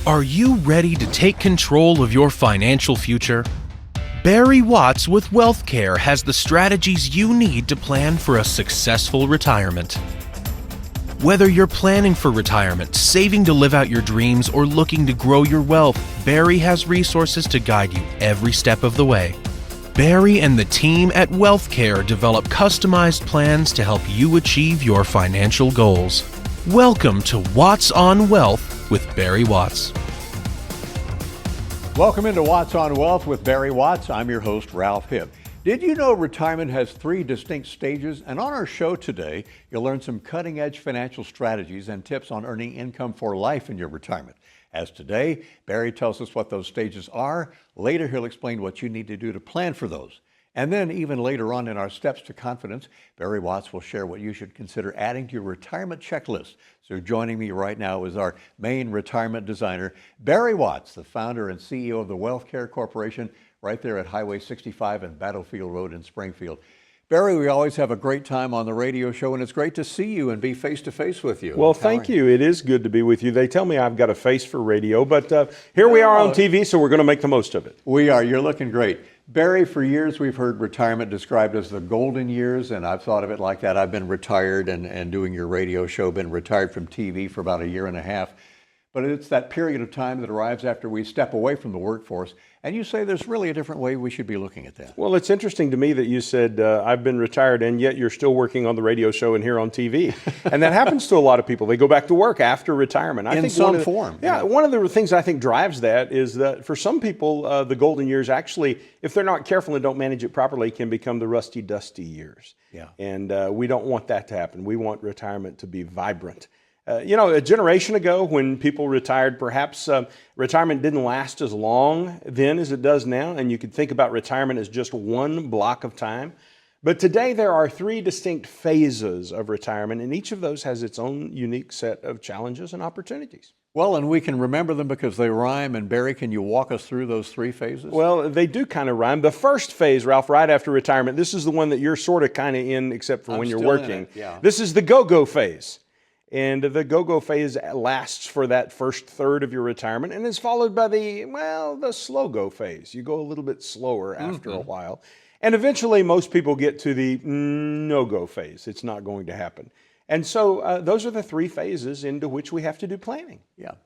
Are you ready to take control of your financial future? Barry Watts with Wealth Care has the strategies you need to plan for a successful retirement. Whether you're planning for retirement, saving to live out your dreams, or looking to grow your wealth, Barry has resources to guide you every step of the way. Barry and the team at Wealth Care develop customized plans to help you achieve your financial goals. Welcome to Watts on Wealth with Barry Watts. Welcome into Watts on Wealth with Barry Watts. I'm your host, Ralph Hibb. Did you know retirement has 3 distinct stages? And on our show today, you'll learn some cutting-edge financial strategies and tips on earning income for life in your retirement. As today, Barry tells us what those stages are. Later, he'll explain what you need to do to plan for those. And then even later on in our Steps to Confidence, Barry Watts will share what you should consider adding to your retirement checklist. So joining me right now is our main retirement designer, Barry Watts, the founder and CEO of the Wealth Care Corporation, right there at Highway 65 and Battlefield Road in Springfield. Barry, we always have a great time on the radio show, and it's great to see you and be face-to-face with you. Well, thank you. It is good to be with you. They tell me I've got a face for radio, but here we are on TV, so we're going to make the most of it. We are. You're looking great. Barry, for years we've heard retirement described as the golden years, and I've thought of it like that. I've been retired and doing your radio show, been retired from TV for about a year and a half. But it's that period of time that arrives after we step away from the workforce. And you say there's really a different way we should be looking at that. Well, it's interesting to me that you said, I've been retired, and yet you're still working on the radio show and here on TV. And that happens to a lot of people. They go back to work after retirement. In some form. Yeah, one of the things I think drives that is that for some people, the golden years actually, if they're not careful and don't manage it properly, can become the rusty, dusty years. Yeah. And we don't want that to happen. We want retirement to be vibrant. A generation ago when people retired, perhaps retirement didn't last as long then as it does now, and you could think about retirement as just one block of time. But today there are 3 distinct phases of retirement, and each of those has its own unique set of challenges and opportunities. Well, and we can remember them because they rhyme. And Barry, can you walk us through those 3 phases? Well, they do kind of rhyme. The first phase, Ralph, right after retirement, this is the one that you're sort of kind of in except for when you're working. Yeah. This is the go-go phase. And the go-go phase lasts for that first third of your retirement and is followed by the slow-go phase. You go a little bit slower after a while. And eventually most people get to the no-go phase. It's not going to happen. And so those are the 3 phases into which we have to do planning. Yeah.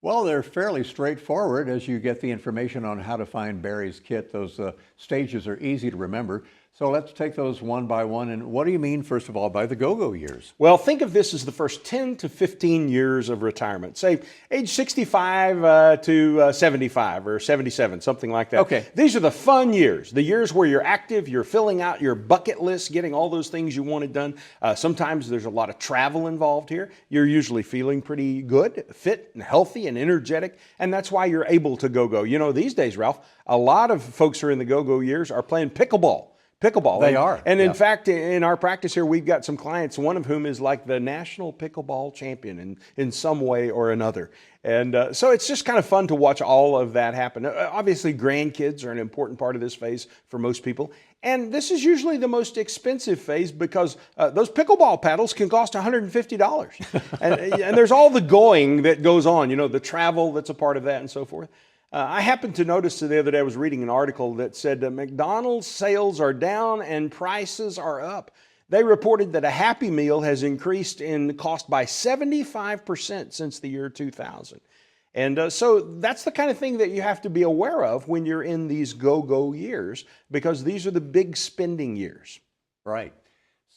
Well, they're fairly straightforward as you get the information on how to find Barry's kit. Those stages are easy to remember. So let's take those one by one. And what do you mean, first of all, by the go-go years? Well, think of this as the first 10 to 15 years of retirement. Say age 65 to 75 or 77, something like that. Okay. These are the fun years, the years where you're active, you're filling out your bucket list, getting all those things you wanted done. Sometimes there's a lot of travel involved here. You're usually feeling pretty good, fit and healthy and energetic, and that's why you're able to go-go. You know, these days, Ralph, a lot of folks who are in the go-go years are playing pickleball. They are. And in fact, in our practice here, we've got some clients, one of whom is like the national pickleball champion in some way or another. And so it's just kind of fun to watch all of that happen. Obviously, grandkids are an important part of this phase for most people. And this is usually the most expensive phase because those pickleball paddles can cost $150. and there's all the going that goes on, the travel that's a part of that and so forth. I happened to notice the other day, I was reading an article that said McDonald's sales are down and prices are up. They reported that a Happy Meal has increased in cost by 75% since the year 2000. And so that's the kind of thing that you have to be aware of when you're in these go-go years, because these are the big spending years. Right.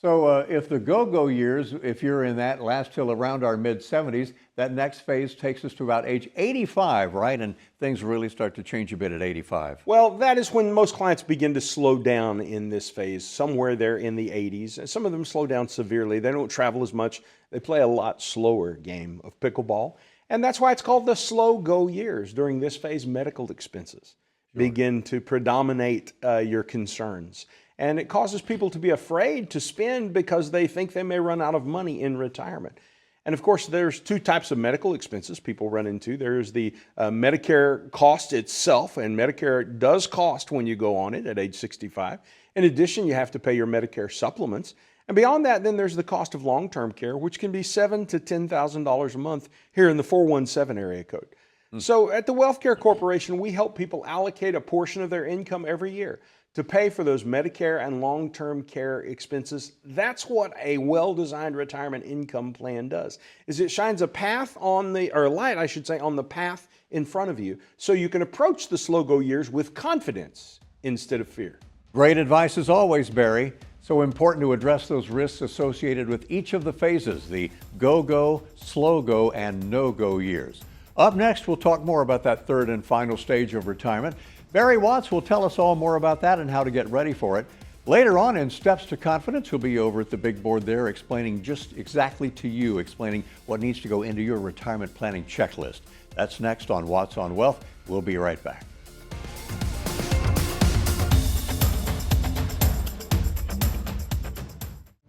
So if the go-go years, if you're in that, last till around our mid-70s, that next phase takes us to about age 85, right? And things really start to change a bit at 85. Well, that is when most clients begin to slow down in this phase, somewhere there in the 80s. Some of them slow down severely. They don't travel as much. They play a lot slower game of pickleball. And that's why it's called the slow-go years. During this phase, medical expenses begin to predominate your concerns. And it causes people to be afraid to spend because they think they may run out of money in retirement. And of course, there's 2 types of medical expenses people run into. There's the Medicare cost itself, and Medicare does cost when you go on it at age 65. In addition, you have to pay your Medicare supplements. And beyond that, then there's the cost of long-term care, which can be $7,000 to $10,000 a month here in the 417 area code. So at the Wealthcare Corporation, we help people allocate a portion of their income every year to pay for those Medicare and long-term care expenses. That's what a well-designed retirement income plan does, is it shines a path on the, or a light, I should say, on the path in front of you so you can approach the slow-go years with confidence instead of fear. Great advice as always, Barry. So important to address those risks associated with each of the phases, the go-go, slow-go, and no-go years. Up next, we'll talk more about that third and final stage of retirement. Barry Watts will tell us all more about that and how to get ready for it. Later on in Steps to Confidence, he'll be over at the big board there explaining just exactly to you, explaining what needs to go into your retirement planning checklist. That's next on Watts on Wealth. We'll be right back.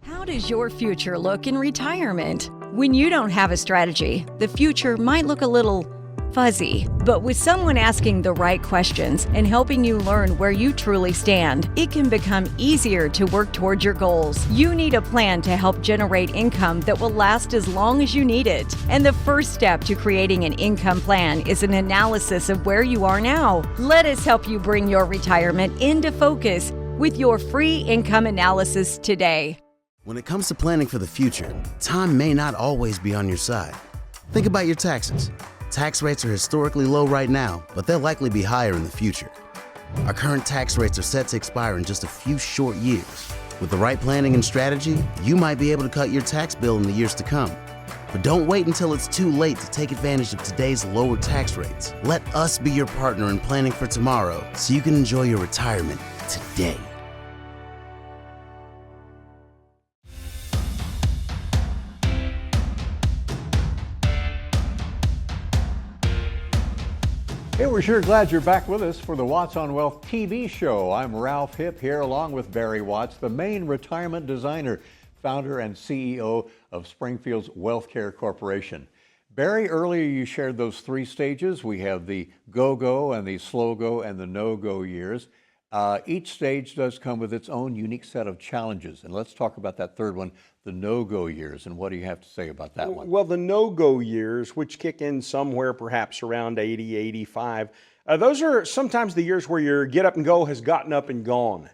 How does your future look in retirement? When you don't have a strategy, the future might look a little fuzzy. But with someone asking the right questions and helping you learn where you truly stand, it can become easier to work towards your goals. You need a plan to help generate income that will last as long as you need it. And the first step to creating an income plan is an analysis of where you are now. Let us help you bring your retirement into focus with your free income analysis today. When it comes to planning for the future, time may not always be on your side. Think about your taxes. Tax rates are historically low right now, but they'll likely be higher in the future. Our current tax rates are set to expire in just a few short years. With the right planning and strategy, you might be able to cut your tax bill in the years to come. But don't wait until it's too late to take advantage of today's lower tax rates. Let us be your partner in planning for tomorrow so you can enjoy your retirement today. Hey, we're sure glad you're back with us for the Watts on Wealth TV show. I'm Ralph Hipp here along with Barry Watts, the main retirement designer, founder and CEO of Springfield's Wealthcare Corporation. Barry, earlier you shared those three stages. We have the go-go and the slow-go and the no-go years. Each stage does come with its own unique set of challenges. And let's talk about that third one, the no-go years. And what do you have to say about that one? Well, the no-go years, which kick in somewhere perhaps around 80, 85, those are sometimes the years where your get up and go has gotten up and gone.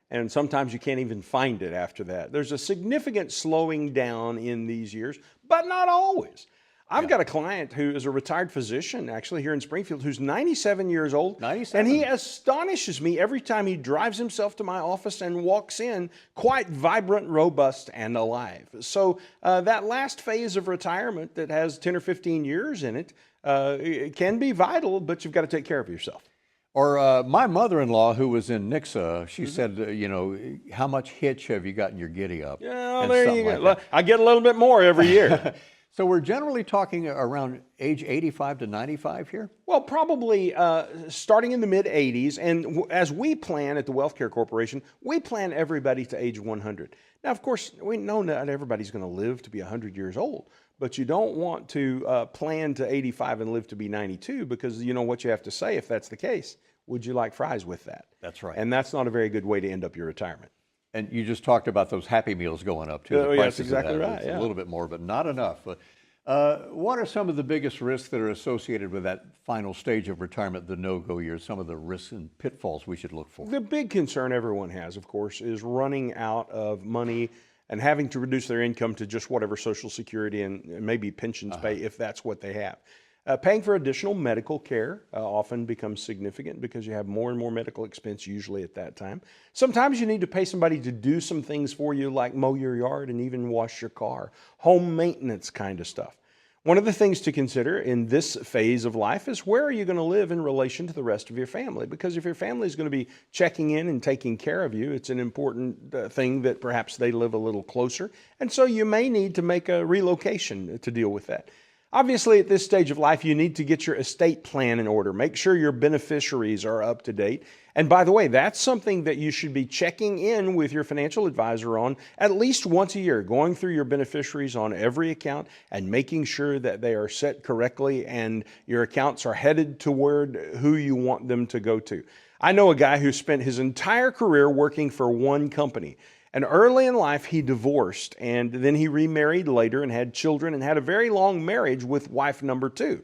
And sometimes you can't even find it after that. There's a significant slowing down in these years, but not always. I've got a client who is a retired physician, actually here in Springfield, who's 97 years old. 97. And he astonishes me every time he drives himself to my office and walks in quite vibrant, robust, and alive. So that last phase of retirement that has 10 or 15 years in it, it can be vital, but you've got to take care of yourself. Or my mother-in-law, who was in Nixa, she said, you know, how much hitch have you got in your giddy up? Yeah, there you go. I get a little bit more every year. So we're generally talking around age 85 to 95 here? Well, probably starting in the mid-80s. And as we plan at the Wealthcare Corporation, we plan everybody to age 100. Now, of course, we know not everybody's going to live to be 100 years old. But you don't want to plan to 85 and live to be 92 because you know what you have to say if that's the case. Would you like fries with that? That's right. And that's not a very good way to end up your retirement. And you just talked about those Happy Meals going up, too. Oh, yeah, that's exactly right. A little bit more, but not enough. What are some of the biggest risks that are associated with that final stage of retirement, the no-go years, some of the risks and pitfalls we should look for? The big concern everyone has, of course, is running out of money and having to reduce their income to just whatever Social Security and maybe pensions pay, if that's what they have. Paying for additional medical care often becomes significant because you have more and more medical expense usually at that time. Sometimes you need to pay somebody to do some things for you like mow your yard and even wash your car, home maintenance kind of stuff. One of the things to consider in this phase of life is where are you going to live in relation to the rest of your family? Because if your family is going to be checking in and taking care of you, it's an important thing that perhaps they live a little closer. And so you may need to make a relocation to deal with that. Obviously, at this stage of life, you need to get your estate plan in order. Make sure your beneficiaries are up to date. And by the way, that's something that you should be checking in with your financial advisor on at least once a year, going through your beneficiaries on every account and making sure that they are set correctly and your accounts are headed toward who you want them to go to. I know a guy who spent his entire career working for one company. And early in life, he divorced, and then he remarried later and had children and had a very long marriage with wife number 2.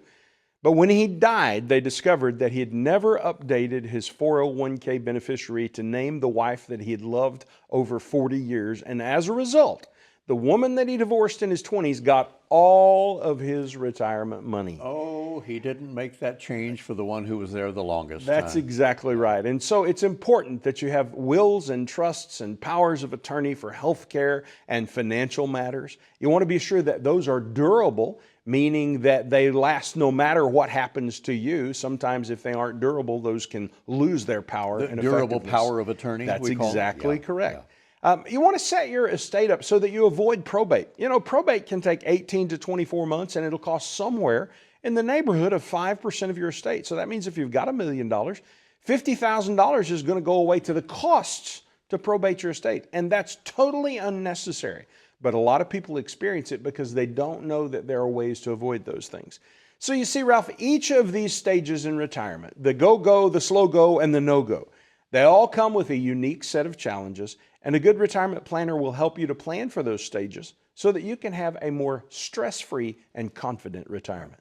But when he died, they discovered that he had never updated his 401k beneficiary to name the wife that he had loved over 40 years. And as a result, the woman that he divorced in his 20s got all of his retirement money. Oh, he didn't make that change for the one who was there the longest. That's exactly right. And so it's important that you have wills and trusts and powers of attorney for health care and financial matters. You want to be sure that those are durable, meaning that they last no matter what happens to you. Sometimes if they aren't durable, those can lose their power and durable effectiveness. power of attorney. That's we call it. exactly Yeah, correct. yeah. You want to set your estate up so that you avoid probate. You know, probate can take 18 to 24 months, and it'll cost somewhere in the neighborhood of 5% of your estate. So that means if you've got $1 million, $50,000 is going to go away to the costs to probate your estate. And that's totally unnecessary. But a lot of people experience it because they don't know that there are ways to avoid those things. So you see, Ralph, each of these stages in retirement, the go-go, the slow-go, and the no-go, they all come with a unique set of challenges, and a good retirement planner will help you to plan for those stages so that you can have a more stress-free and confident retirement.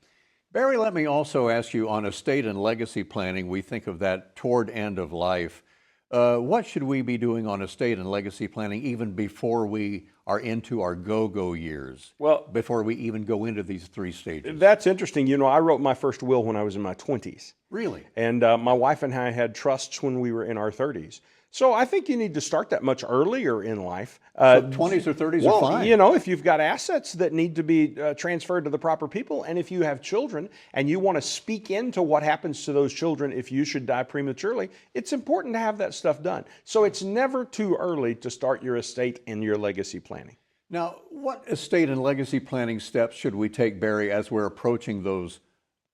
Barry, let me also ask you, on estate and legacy planning, we think of that toward end of life. What should we be doing on estate and legacy planning even before we are into our go-go years? Well, before we even go into these three stages. That's interesting. You know, I wrote my first will when I was in my 20s. Really? And my wife and I had trusts when we were in our 30s. So I think you need to start that much earlier in life. So 20s or 30s are fine. You know, if you've got assets that need to be transferred to the proper people, and if you have children and you want to speak into what happens to those children if you should die prematurely, it's important to have that stuff done. So it's never too early to start your estate and your legacy planning. Now, what estate and legacy planning steps should we take, Barry, as we're approaching those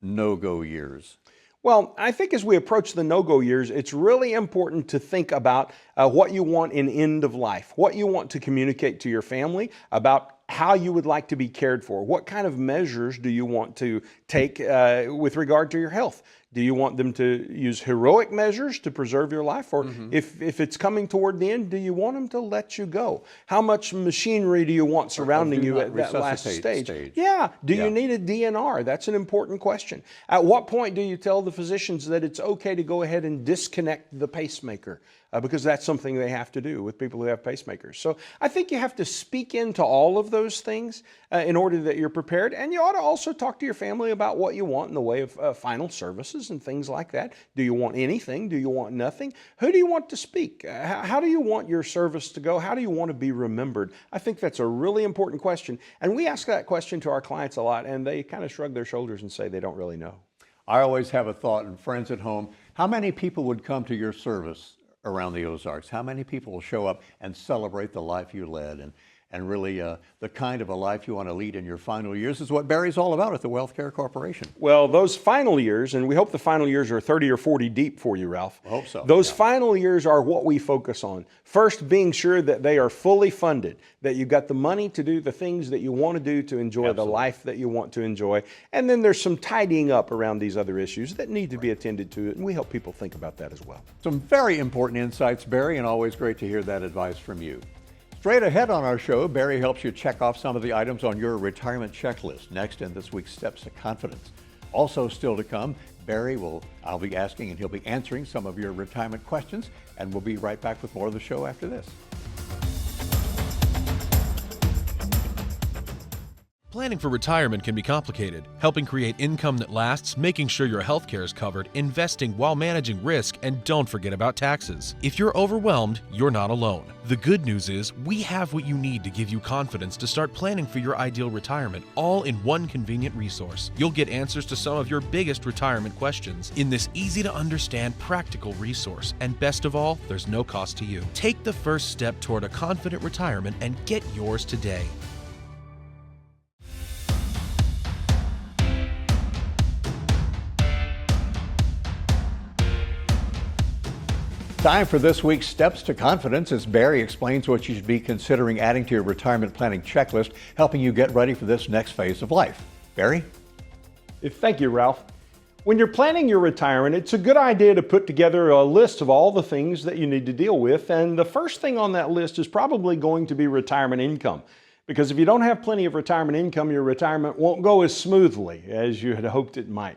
no-go years? Well, I think as we approach the no-go years, it's really important to think about what you want in end of life, what you want to communicate to your family about how you would like to be cared for. What kind of measures do you want to take with regard to your health? Do you want them to use heroic measures to preserve your life? Or if it's coming toward the end, do you want them to let you go? How much machinery do you want surrounding you at that last stage? Yeah. Do you need a DNR? That's an important question. At what point do you tell the physicians that it's okay to go ahead and disconnect the pacemaker? Because that's something they have to do with people who have pacemakers. So I think you have to speak into all of those things in order that you're prepared. And you ought to also talk to your family about what you want in the way of final services and things like that. Do you want anything? Do you want nothing? Who do you want to speak? How do you want your service to go? How do you want to be remembered? I think that's a really important question. And we ask that question to our clients a lot, and they kind of shrug their shoulders and say they don't really know. I always have a thought, and friends at home, how many people would come to your service around the Ozarks? How many people will show up and celebrate the life you led and really the kind of a life you want to lead in your final years is what Barry's all about at the Wealth Care Corporation. Well, those final years, and we hope the final years are 30 or 40 deep for you, Ralph. I hope so. Those final years are what we focus on. First, being sure that they are fully funded, that you've got the money to do the things that you want to do to enjoy the life that you want to enjoy. And then there's some tidying up around these other issues that need to be attended to, and we help people think about that as well. Some very important insights, Barry, and always great to hear that advice from you. Straight ahead on our show, Barry helps you check off some of the items on your retirement checklist. Next in this week's Steps to Confidence. Also still to come, I'll be asking and he'll be answering some of your retirement questions, and we'll be right back with more of the show after this. Planning for retirement can be complicated. Helping create income that lasts, making sure your health care is covered, investing while managing risk, and don't forget about taxes. If you're overwhelmed, you're not alone. The good news is we have what you need to give you confidence to start planning for your ideal retirement, all in one convenient resource. You'll get answers to some of your biggest retirement questions in this easy-to-understand, practical resource. And best of all, there's no cost to you. Take the first step toward a confident retirement and get yours today. Time for this week's Steps to Confidence as Barry explains what you should be considering adding to your retirement planning checklist, helping you get ready for this next phase of life. Barry? Thank you, Ralph. When you're planning your retirement, it's a good idea to put together a list of all the things that you need to deal with. And the first thing on that list is probably going to be retirement income. Because if you don't have plenty of retirement income, your retirement won't go as smoothly as you had hoped it might.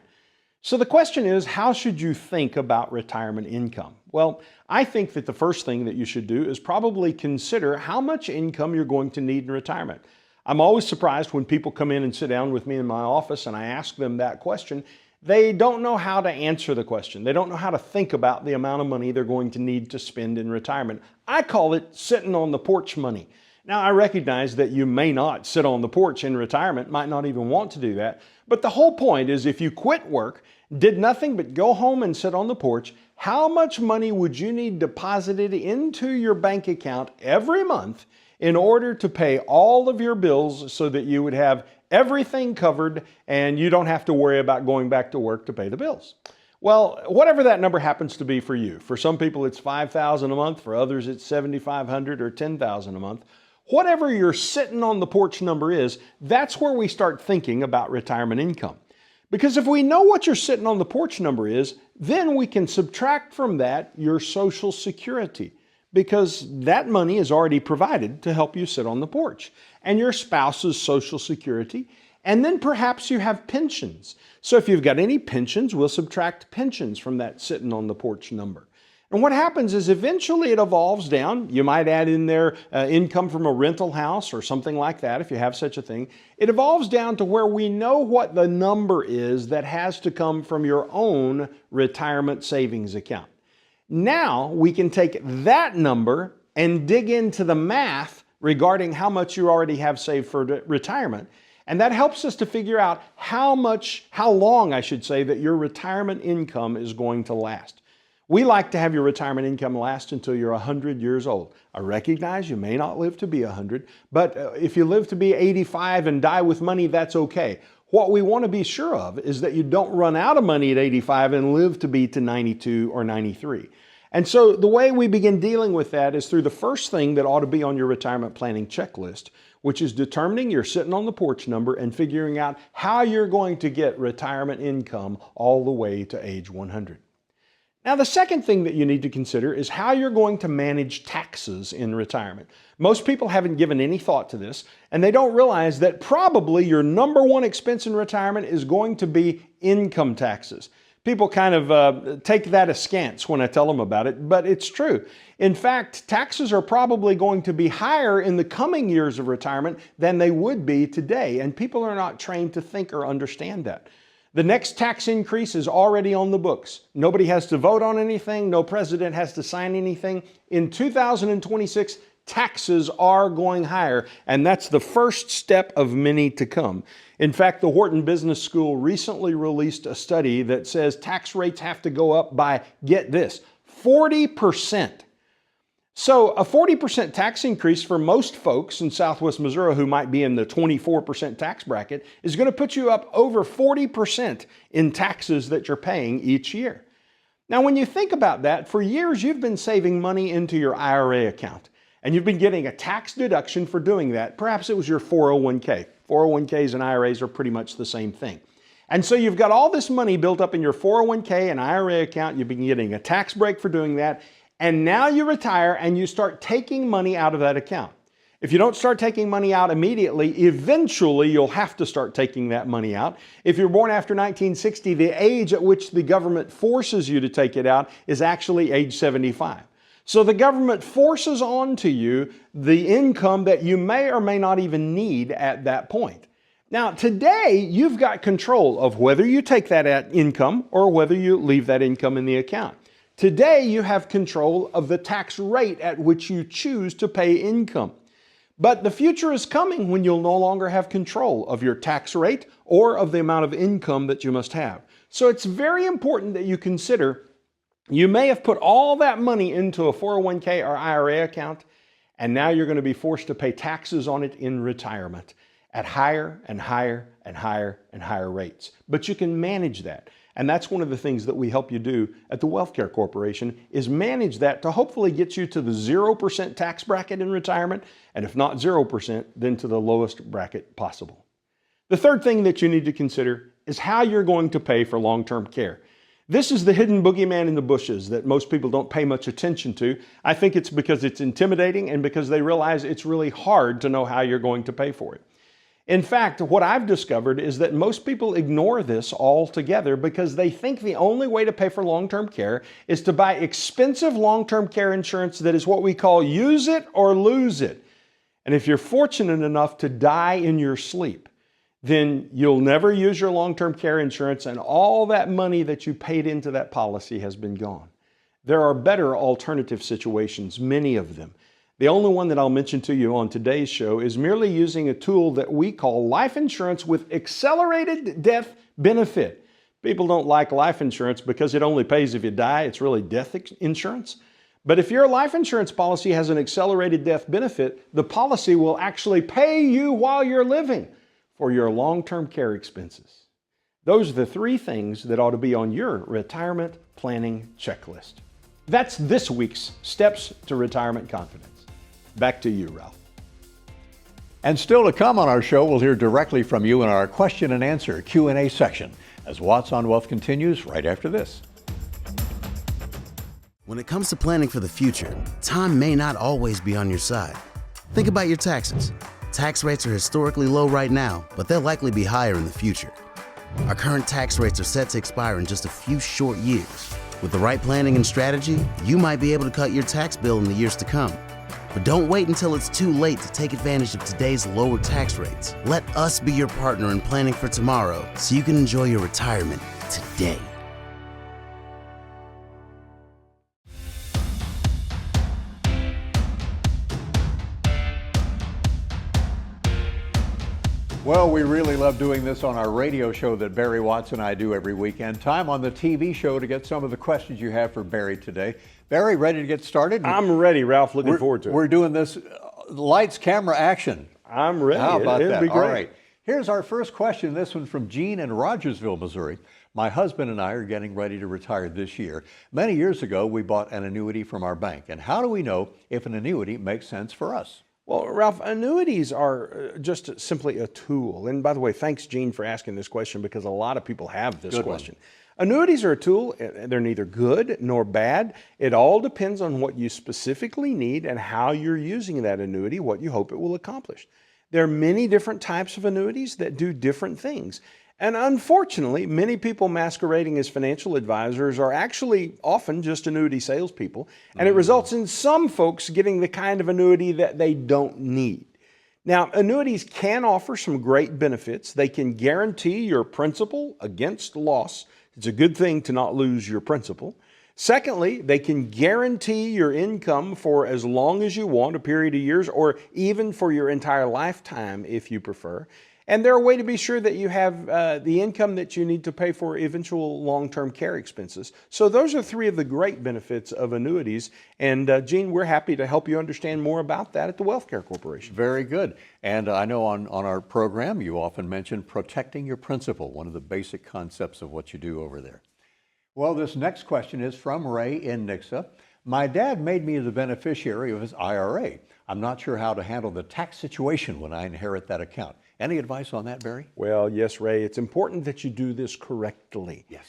So the question is, how should you think about retirement income? Well, I think that the first thing that you should do is probably consider how much income you're going to need in retirement. I'm always surprised when people come in and sit down with me in my office and I ask them that question. They don't know how to answer the question. They don't know how to think about the amount of money they're going to need to spend in retirement. I call it sitting on the porch money. Now, I recognize that you may not sit on the porch in retirement, might not even want to do that, but the whole point is if you quit work, did nothing but go home and sit on the porch, how much money would you need deposited into your bank account every month in order to pay all of your bills so that you would have everything covered and you don't have to worry about going back to work to pay the bills? Well, whatever that number happens to be for you. For some people it's $5,000 a month, for others it's $7,500 or $10,000 a month. Whatever your sitting on the porch number is, that's where we start thinking about retirement income. Because if we know what your sitting on the porch number is, then we can subtract from that your Social Security, because that money is already provided to help you sit on the porch, and your spouse's Social Security, and then perhaps you have pensions. So if you've got any pensions, we'll subtract pensions from that sitting on the porch number. And what happens is eventually it evolves down. You might add in there income from a rental house or something like that if you have such a thing. It evolves down to where we know what the number is that has to come from your own retirement savings account. Now we can take that number and dig into the math regarding how much you already have saved for retirement. And that helps us to figure out how long, I should say, that your retirement income is going to last. We like to have your retirement income last until you're 100 years old. I recognize you may not live to be 100, but if you live to be 85 and die with money, that's okay. What we want to be sure of is that you don't run out of money at 85 and live to be to 92 or 93. And so the way we begin dealing with that is through the first thing that ought to be on your retirement planning checklist, which is determining your sitting on the porch number and figuring out how you're going to get retirement income all the way to age 100. Now, the second thing that you need to consider is how you're going to manage taxes in retirement. Most people haven't given any thought to this, and they don't realize that probably your number one expense in retirement is going to be income taxes. People kind of take that askance when I tell them about it, but it's true. In fact, taxes are probably going to be higher in the coming years of retirement than they would be today, and people are not trained to think or understand that. The next tax increase is already on the books. Nobody has to vote on anything. No president has to sign anything. In 2026, taxes are going higher, and that's the first step of many to come. In fact, the Wharton Business School recently released a study that says tax rates have to go up by, get this, 40%. So a 40% tax increase for most folks in Southwest Missouri who might be in the 24% tax bracket is going to put you up over 40% in taxes that you're paying each year. Now, when you think about that, for years you've been saving money into your IRA account, and you've been getting a tax deduction for doing that. Perhaps it was your 401k. 401ks and IRAs are pretty much the same thing. And so you've got all this money built up in your 401k and IRA account. You've been getting a tax break for doing that. And now you retire and you start taking money out of that account. If you don't start taking money out immediately, eventually you'll have to start taking that money out. If you're born after 1960, the age at which the government forces you to take it out is actually age 75. So the government forces onto you the income that you may or may not even need at that point. Now, today, you've got control of whether you take that income or whether you leave that income in the account. Today, you have control of the tax rate at which you choose to pay income. But the future is coming when you'll no longer have control of your tax rate or of the amount of income that you must have. So it's very important that you consider you may have put all that money into a 401k or IRA account, and now you're going to be forced to pay taxes on it in retirement at higher and higher and higher and higher rates. But you can manage that. And that's one of the things that we help you do at the WealthCare Corporation is manage that to hopefully get you to the 0% tax bracket in retirement. And if not 0%, then to the lowest bracket possible. The third thing that you need to consider is how you're going to pay for long-term care. This is the hidden boogeyman in the bushes that most people don't pay much attention to. I think it's because it's intimidating and because they realize it's really hard to know how you're going to pay for it. In fact, what I've discovered is that most people ignore this altogether because they think the only way to pay for long-term care is to buy expensive long-term care insurance that is what we call use it or lose it. And if you're fortunate enough to die in your sleep, then you'll never use your long-term care insurance and all that money that you paid into that policy has been gone. There are better alternative situations, many of them. The only one that I'll mention to you on today's show is merely using a tool that we call life insurance with accelerated death benefit. People don't like life insurance because it only pays if you die. It's really death insurance. But if your life insurance policy has an accelerated death benefit, the policy will actually pay you while you're living for your long-term care expenses. Those are the three things that ought to be on your retirement planning checklist. That's this week's Steps to Retirement Confidence. Back to you, Ralph. And still to come on our show, we'll hear directly from you in our question and answer Q&A section as Watts on Wealth continues right after this. When it comes to planning for the future, time may not always be on your side. Think about your taxes. Tax rates are historically low right now, but they'll likely be higher in the future. Our current tax rates are set to expire in just a few short years. With the right planning and strategy, you might be able to cut your tax bill in the years to come. But don't wait until it's too late to take advantage of today's lower tax rates. Let us be your partner in planning for tomorrow so you can enjoy your retirement today. Well, we really love doing this on our radio show that Barry Watts and I do every weekend. Time on the TV show to get some of the questions you have for Barry today. Barry, ready to get started? I'm ready, Ralph. Looking forward to it. We're doing this lights, camera, action. I'm ready. How about It'll that? be great. All right. Here's our first question. This one from Gene in Rogersville, Missouri. My husband and I are getting ready to retire this year. Many years ago, we bought an annuity from our bank. And how do we know if an annuity makes sense for us? Well, Ralph, annuities are just simply a tool. And by the way, thanks, Gene, for asking this question because a lot of people have this question. Annuities are a tool. They're neither good nor bad. It all depends on what you specifically need and how you're using that annuity, what you hope it will accomplish. There are many different types of annuities that do different things. And unfortunately, many people masquerading as financial advisors are actually often just annuity salespeople, and it results in some folks getting the kind of annuity that they don't need. Now, annuities can offer some great benefits. They can guarantee your principal against loss. It's a good thing to not lose your principal. Secondly, they can guarantee your income for as long as you want, a period of years, or even for your entire lifetime if you prefer. And they're a way to be sure that you have the income that you need to pay for eventual long-term care expenses. So those are three of the great benefits of annuities. And Gene, we're happy to help you understand more about that at the Wealth Care Corporation. Very good. And I know on our program, you often mention protecting your principal, one of the basic concepts of what you do over there. Well, this next question is from Ray in Nixa. My dad made me the beneficiary of his IRA. I'm not sure how to handle the tax situation when I inherit that account. Any advice on that, Barry? Well, yes, Ray. It's important that you do this correctly. Yes.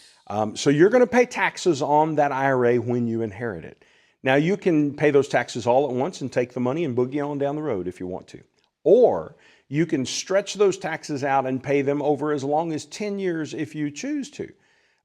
So you're going to pay taxes on that IRA when you inherit it. Now, you can pay those taxes all at once and take the money and boogie on down the road if you want to. Or you can stretch those taxes out and pay them over as long as 10 years if you choose to.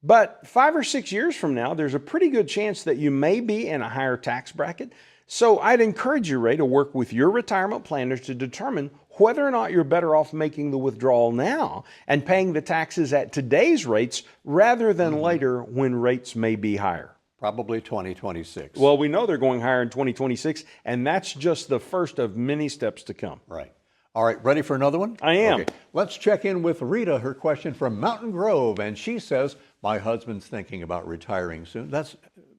But 5 or 6 years from now, there's a pretty good chance that you may be in a higher tax bracket. So I'd encourage you, Ray, to work with your retirement planners to determine whether or not you're better off making the withdrawal now and paying the taxes at today's rates rather than later when rates may be higher. Probably 2026. Well, we know they're going higher in 2026, and that's just the first of many steps to come. Right. All right, ready for another one? I am. Okay. Let's check in with Rita, her question from Mountain Grove, and she says, my husband's thinking about retiring soon. That's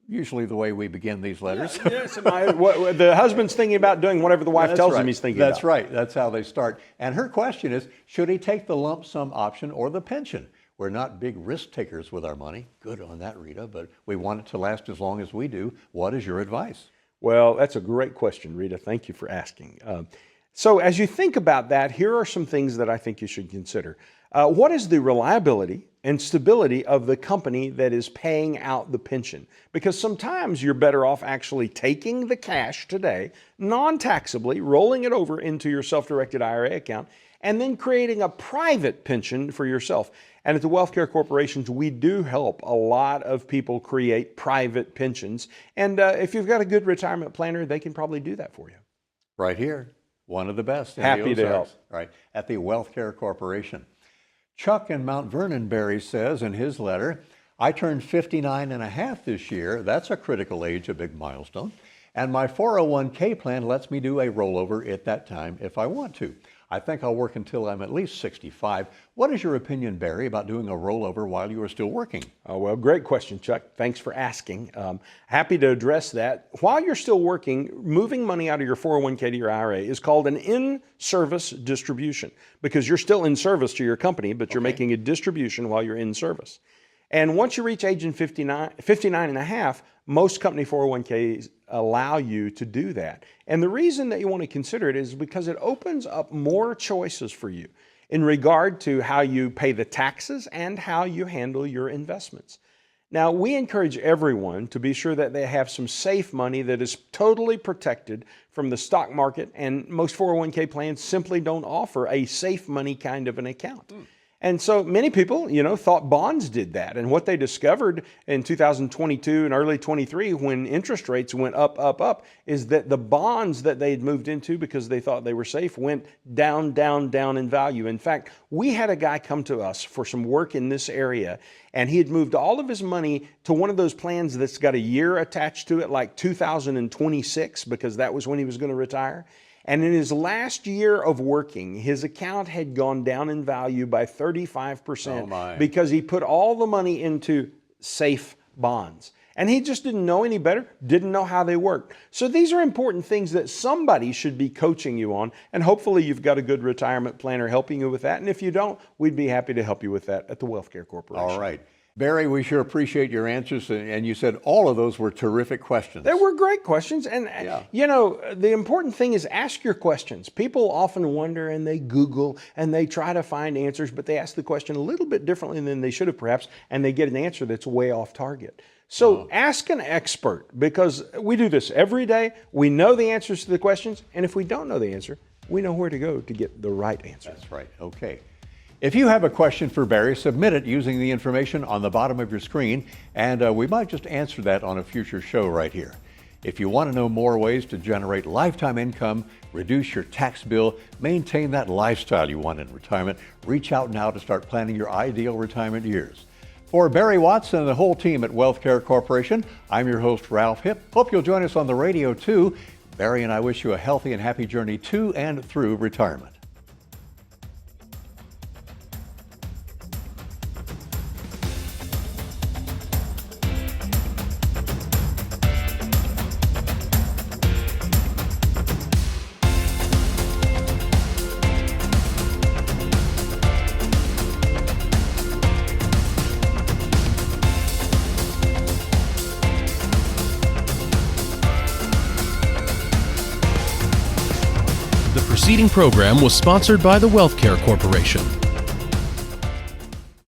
usually the way we begin these letters. Yes, the husband's thinking about doing whatever the wife tells him he's thinking about. That's right. That's how they start. And her question is, should he take the lump sum option or the pension? We're not big risk takers with our money. Good on that, Rita, but we want it to last as long as we do. What is your advice? Well, that's a great question, Rita. Thank you for asking. So as you think about that, here are some things that I think you should consider. What is the reliability and stability of the company that is paying out the pension? Because sometimes you're better off actually taking the cash today, non-taxably, rolling it over into your self-directed IRA account, and then creating a private pension for yourself. And at the Wealth Care Corporations, we do help a lot of people create private pensions. And if you've got a good retirement planner, they can probably do that for you. Right here, one of the best. In Happy the to Ozarks, help. Right, at the Wealth Care Corporation. Chuck in Mount Vernon, Barry says in his letter, I turned 59 and a half this year. That's a critical age, a big milestone. And my 401k plan lets me do a rollover at that time if I want to. I think I'll work until I'm at least 65. What is your opinion, Barry, about doing a rollover while you are still working? Oh, well, great question, Chuck. Thanks for asking. Happy to address that. While you're still working, moving money out of your 401k to your IRA is called an in-service distribution because you're still in service to your company, but you're making a distribution while you're in service. And once you reach age 59 and a half, most company 401ks allow you to do that. And the reason that you want to consider it is because it opens up more choices for you in regard to how you pay the taxes and how you handle your investments. Now, we encourage everyone to be sure that they have some safe money that is totally protected from the stock market, and most 401k plans simply don't offer a safe money kind of an account. And so many people, thought bonds did that. And what they discovered in 2022 and early 23, when interest rates went up, is that the bonds that they had moved into because they thought they were safe went down in value. In fact, we had a guy come to us for some work in this area, and he had moved all of his money to one of those plans that's got a year attached to it, like 2026, because that was when he was going to retire. And in his last year of working, his account had gone down in value by 35% because he put all the money into safe bonds. And he just didn't know any better, didn't know how they worked. So these are important things that somebody should be coaching you on. And hopefully you've got a good retirement planner helping you with that. And if you don't, we'd be happy to help you with that at the Wealth Care Corporation. All right. Barry, we sure appreciate your answers, and you said all of those were terrific questions. They were great questions, and the important thing is ask your questions. People often wonder and they Google and they try to find answers, but they ask the question a little bit differently than they should have perhaps, and they get an answer that's way off target. So ask an expert, because we do this every day. We know the answers to the questions, and if we don't know the answer, we know where to go to get the right answer. That's right. Okay. If you have a question for Barry, submit it using the information on the bottom of your screen, and we might just answer that on a future show right here. If you want to know more ways to generate lifetime income, reduce your tax bill, maintain that lifestyle you want in retirement, reach out now to start planning your ideal retirement years. For Barry Watts and the whole team at Wealth Care Corporation, I'm your host, Ralph Hipp. Hope you'll join us on the radio too. Barry and I wish you a healthy and happy journey to and through retirement. The preceding program was sponsored by the Wealth Care Corporation.